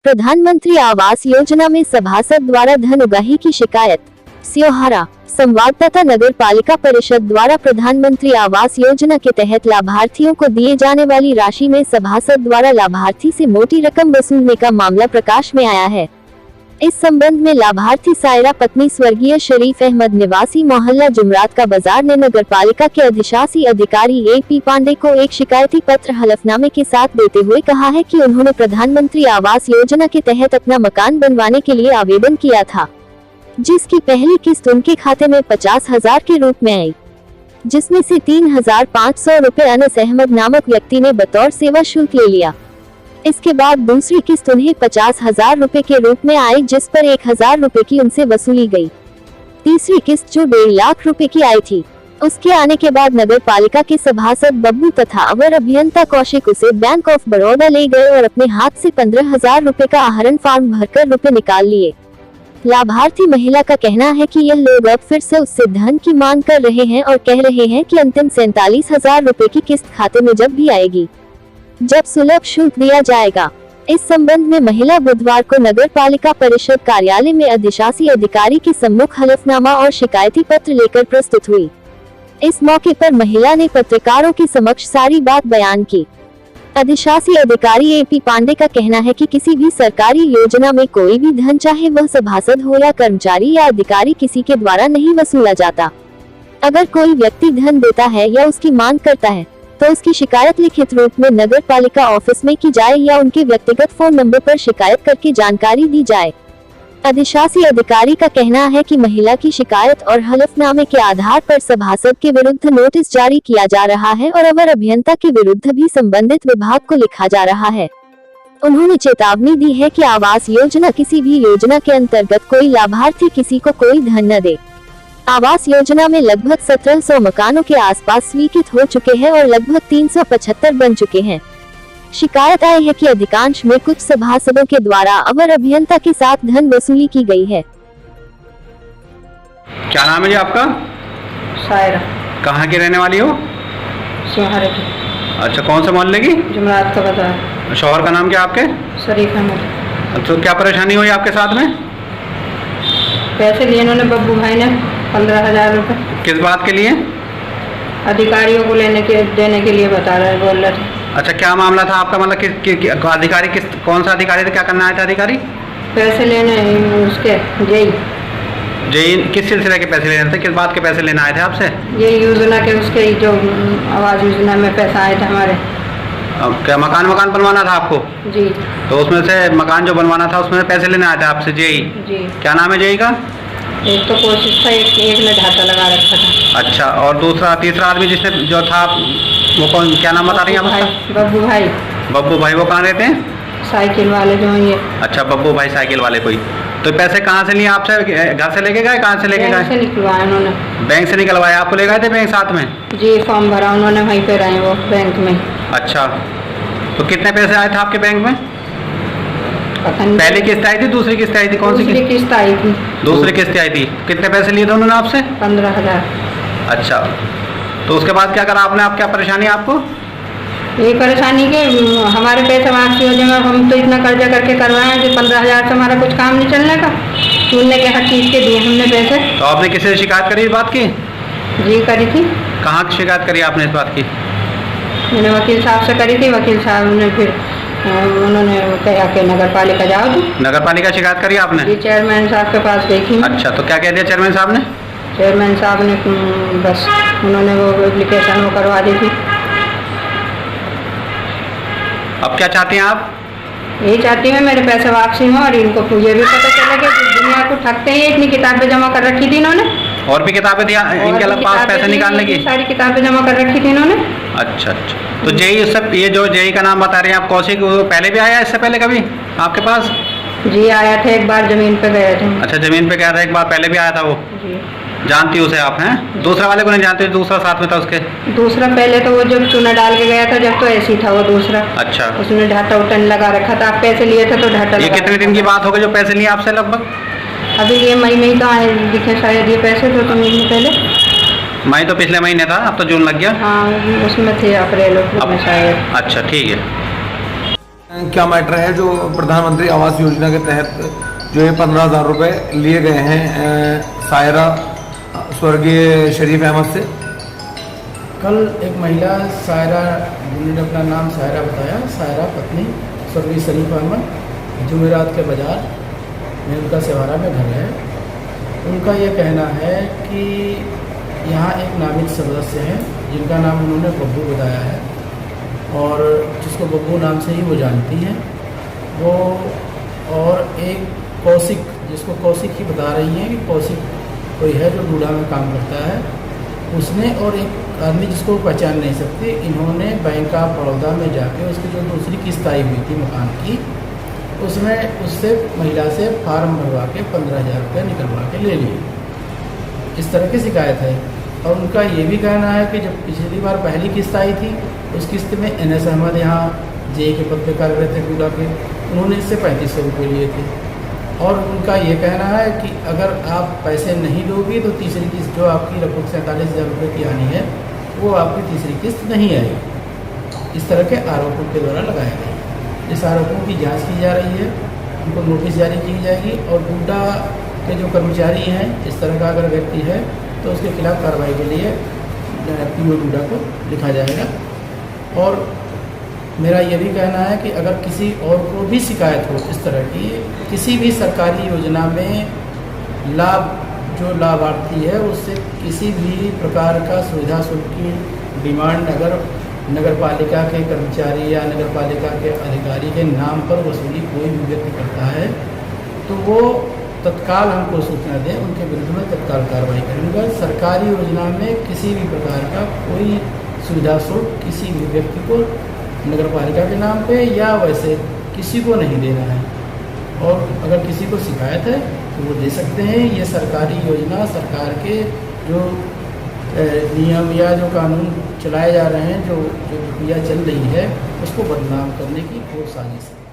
प्रधानमंत्री आवास योजना में सभासद द्वारा धन उगाही की शिकायत। स्योहारा संवाददाता नगर पालिका परिषद द्वारा प्रधानमंत्री आवास योजना के तहत लाभार्थियों को दिए जाने वाली राशि में सभासद द्वारा लाभार्थी से मोटी रकम वसूलने का मामला प्रकाश में आया है। इस संबंध में लाभार्थी सायरा पत्नी स्वर्गीय शरीफ अहमद निवासी मोहल्ला जुमरात का बाजार ने नगर पालिका के अधिशासी अधिकारी AP पांडे को एक शिकायती पत्र हलफनामे के साथ देते हुए कहा है कि उन्होंने प्रधानमंत्री आवास योजना के तहत अपना मकान बनवाने के लिए आवेदन किया था, जिसकी पहली किस्त उनके खाते में 50,000 के रूप में आई, जिसमें से 3,500 रुपए अनस अहमद नामक व्यक्ति ने बतौर सेवा शुल्क ले लिया। इसके बाद दूसरी किस्त उन्हें 50,000 रुपए के रूप में आई, जिस पर 1,000 रुपए की उनसे वसूली गई। तीसरी किस्त जो 1.5 लाख रुपए की आई थी, उसके आने के बाद नगर पालिका के सभासद बब्बू तथा अवर अभियंता कौशिक उसे बैंक ऑफ बड़ौदा ले गए और अपने हाथ से 15,000 रुपए का आहरण फॉर्म भरकर रुपए निकाल लिए। लाभार्थी महिला का कहना है कि यह लोग अब फिर से उससे धन की मांग कर रहे हैं और कह रहे हैं कि अंतिम 47,000 रुपए की किस्त खाते में जब भी आएगी, जब सुलभ शुल्क दिया जाएगा। इस संबंध में महिला बुधवार को नगर पालिका परिषद कार्यालय में अधिशासी अधिकारी के सम्मुख हलफनामा और शिकायती पत्र लेकर प्रस्तुत हुई। इस मौके पर महिला ने पत्रकारों के समक्ष सारी बात बयान की। अधिशासी अधिकारी AP पांडे का कहना है कि किसी भी सरकारी योजना में कोई भी धन, चाहे वह सभासद हो या कर्मचारी या अधिकारी, किसी के द्वारा नहीं वसूला जाता। अगर कोई व्यक्ति धन देता है या उसकी मांग करता है तो उसकी शिकायत लिखित रूप में नगर पालिका ऑफिस में की जाए या उनके व्यक्तिगत फोन नंबर पर शिकायत करके जानकारी दी जाए। अधिशासी अधिकारी का कहना है कि महिला की शिकायत और हलफनामे के आधार पर सभासद के विरुद्ध नोटिस जारी किया जा रहा है और अवर अभियंता के विरुद्ध भी संबंधित विभाग को लिखा जा रहा है। उन्होंने चेतावनी दी है कि आवास योजना किसी भी योजना के अंतर्गत कोई लाभार्थी किसी को कोई धन न दे। आवास योजना में लगभग 1700 मकानों के आसपास स्वीकृत हो चुके हैं और लगभग 375 बन चुके हैं। शिकायत आई है कि अधिकांश में कुछ सभासदों के द्वारा अवर अभियंता के साथ धन वसूली की गई है। क्या नाम है जी आपका? सायरा। कहाँ की रहने वाली हो? स्योहारा की। अच्छा, कौन से मोहल्ले की? जुमरात का बाजार। शौहर का नाम क्या आपके? शरीफ अहमद। तो क्या परेशानी हुई आपके साथ में? पैसे लिए इन्होंने बब्बू भाई ने 15,000 रुपए। किस बात के लिए? अधिकारियों को देने के लिए बता रहे, बोल रहे थे। अच्छा, क्या मामला था आपका? मतलब अधिकारी कौन सा अधिकारी था? क्या करना आया था अधिकारी? पैसे लेने उसके जेई किस सिलसिले के पैसे लेने थे? किस बात के पैसे लेने आए थे आपसे? ये योजना के उसके जो आवास योजना में पैसा आए थे हमारे। क्या मकान बनवाना था आपको? जी। तो उसमें से मकान जो बनवाना था उसमें पैसे लेने आए थे आपसे जेई? जी। क्या नाम है जेई का? एक तो कोशिश था, एक ने ढाटा लगा रखा था। अच्छा, और तीसरा आदमी जिसने जो था वो कौन, क्या नाम बता रही हैं आप? बब्बू भाई। बब्बू भाई वो कहाँ रहते हैं? साइकिल वाले जो हैं ये। अच्छा, बब्बू भाई साइकिल वाले कोई। तो पैसे कहाँ से लिए आपसे? घर से लेके गए? कहाँ से लेके गए? बैंक से निकलवाए उन्होंने। बैंक से निकलवाए? आपको ले गए थे बैंक साथ में? जी, फॉर्म भरा उन्होंने, वहीं पे रहे वो बैंक में। अच्छा, तो कितने पैसे आए थे आपके बैंक में? पहली किस्त आई थी, दूसरी किस्त आई थी? कौन सी किस्त आई थी? दूसरी किस्त आई थी। कितने पैसे लिए थे उन्होंने आपसे? 15,000। अच्छा, तो उसके बाद क्या करा आपने? आप क्या परेशानी आपको? ये परेशानी के हमारे पैसे वापसी हो जाए, हम तो इतना कर्जा करके करवाए हैं कि 15,000 से हमारा कुछ काम नहीं चलने का। उनने के हर चीज़ के दिए हमने पैसे। तो आपने किसी से शिकायत करी इस बात की? जी, करी थी। कहाँ की शिकायत करी आपने इस बात की? मैंने वकील साहब से करी थी। वकील साहब ने फिर उन्होंने कहा कि नगर पालिका जाओ। तो नगर पालिका शिकायत करी आपने? जी, चेयरमैन साहब के पास गई थी। अच्छा, तो क्या कह दिया चेयरमैन साहब ने? चेयरमैन साहब ने बस उन्होंने वो एप्लीकेशन वो करवा दी थी। अब क्या चाहती हैं आप? यही चाहती हूँ मेरे पैसे वापसी हो और इनको ये भी पता चला कि दुनिया को ठगते हैं। इतनी किताबें जमा कर रखी थी इन्होंने। और भी किताबें दी इनके पास पैसे निकालने की? सारी किताबें जमा कर रखी थी इन्होंने। अच्छा, तो जेई सब, ये जो जेई का नाम बता रहे हैं आप कौशिक, वो पहले भी आया इससे पहले कभी आपके पास? जी, आया था एक बार, जमीन पे गए थे। अच्छा, जमीन पे गया था एक बार, पहले भी आया था वो? जी। जानती उसे आप? हैं, दूसरा वाले को नहीं जानते? दूसरा साथ में था उसके? दूसरा पहले तो वो जब चूना डाल के गया था जब, तो ऐसी था वो दूसरा। अच्छा, उसने ढाटा उटन लगा रखा था। आप पैसे लिए थे तो ढाटा। ये कितने दिन की बात हो गई जो पैसे लिए आपसे? लगभग अभी ये मई में ही तो आए दिखे शायद ये पैसे, तो महीने पहले। मई तो पिछले महीने था, अब तो जून लग गया। हाँ, उसमें थे अप्रैल में शायद। अच्छा, ठीक है। क्या मैटर है जो प्रधानमंत्री आवास योजना के तहत जो ये 15,000 रुपये लिए गए हैं सायरा स्वर्गीय शरीफ अहमद से? कल एक महिला सायरा, जिन्होंने अपना नाम सायरा बताया, सायरा पत्नी स्वर्गीय शरीफ अहमद, जुमेरात के बाज़ार में उनका सेवारा में घर है। उनका ये कहना है कि यहाँ एक नामित सदस्य हैं जिनका नाम उन्होंने बब्बू बताया है और जिसको बब्बू नाम से ही वो जानती हैं वो, और एक कौशिक, जिसको कौशिक ही बता रही हैं कि कौशिक कोई है जो बूढ़ा में काम करता है, उसने और एक आदमी जिसको वो पहचान नहीं सकते, इन्होंने बैंक ऑफ बड़ौदा में जाके उसकी जो दूसरी किस्त आई हुई थी मकान की, उसमें उससे महिला से फार्म भरवा के 15,000 रुपये निकलवा के ले लिए। इस तरह की शिकायत है। और उनका ये भी कहना है कि जब पिछली बार पहली किस्त आई थी उस किस्त में NS अहमद यहाँ जे के पद पे कार्यरत थे कूड़ा के, उन्होंने इससे 3500 रुपये लिए थे। और उनका ये कहना है कि अगर आप पैसे नहीं दोगे तो तीसरी किस्त जो आपकी लगभग 47,000 रुपये की आनी है वो आपकी तीसरी किस्त नहीं आएगी। इस तरह के आरोपों के द्वारा लगाए गए। इस आरोपों की जांच की जा रही है, उनको नोटिस जारी की जाएगी और बूटा के जो कर्मचारी हैं, इस तरह का अगर व्यक्ति है तो उसके खिलाफ कार्रवाई के लिए PO बूटा को लिखा जाएगा। और मेरा ये भी कहना है कि अगर किसी और को भी शिकायत हो इस तरह की, किसी भी सरकारी योजना में जो लाभार्थी है उससे किसी भी प्रकार का सुविधा शुल्क की डिमांड अगर नगर पालिका के कर्मचारी या नगर पालिका के अधिकारी के नाम पर वसूली कोई भी व्यक्ति करता है तो वो तत्काल हमको सूचना दें, उनके विरुद्ध में तत्काल कार्रवाई करेंगे। सरकारी योजना में किसी भी प्रकार का कोई सुविधा शुल्क किसी भी व्यक्ति को नगर पालिका के नाम पे या वैसे किसी को नहीं देना है। और अगर किसी को शिकायत है तो वो दे सकते हैं। ये सरकारी योजना, सरकार के जो नियम या जो कानून चलाए जा रहे हैं, जो प्रक्रिया चल रही है, उसको बदनाम करने की घोर साजिश है।